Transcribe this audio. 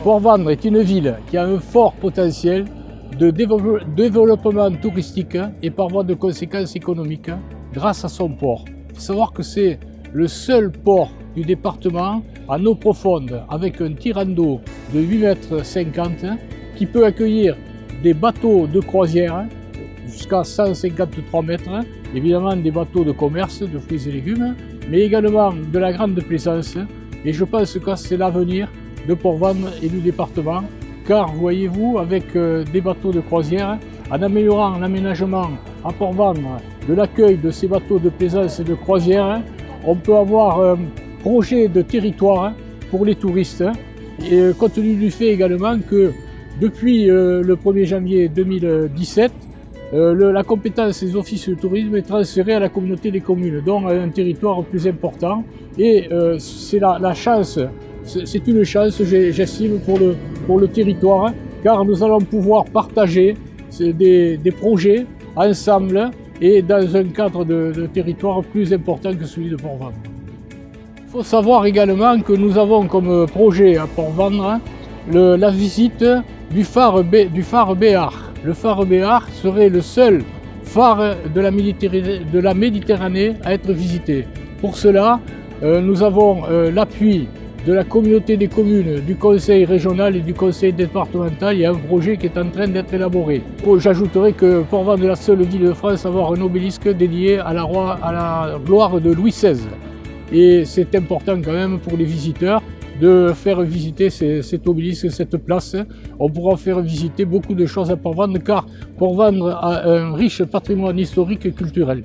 Port-Vendres est une ville qui a un fort potentiel de développement touristique et par voie de conséquences économiques grâce à son port. Il faut savoir que c'est le seul port du département en eau profonde avec un tirant d'eau de 8,50 m qui peut accueillir des bateaux de croisière jusqu'à 153 mètres, évidemment des bateaux de commerce de fruits et légumes, mais également de la grande plaisance. Et je pense que c'est l'avenir de Port-Vendres et du département, car voyez-vous, avec des bateaux de croisière, en améliorant l'aménagement à Port-Vendres de l'accueil de ces bateaux de plaisance et de croisière, on peut avoir un projet de territoire pour les touristes, et compte tenu du fait également que depuis le 1er janvier 2017, la compétence des offices de tourisme est transférée à la communauté des communes, donc à un territoire plus important. Et c'est la chance, c'est une chance, j'estime, pour le territoire, car nous allons pouvoir partager des projets ensemble et dans un cadre de territoire plus important que celui de Port-Vendres. Il faut savoir également que nous avons comme projet à Port-Vendres la visite du phare Béart. Le phare Béart serait le seul phare de la Méditerranée à être visité. Pour cela, nous avons l'appui de la communauté des communes, du conseil régional et du conseil départemental. Il y a un projet qui est en train d'être élaboré. J'ajouterai que Port-Vendres est la seule ville de France à avoir un obélisque dédié à la gloire de Louis XVI. Et c'est important quand même pour les visiteurs de faire visiter cet obélisque, cette place. On pourra faire visiter beaucoup de choses à Port-Vendres, car Port-Vendres a un riche patrimoine historique et culturel.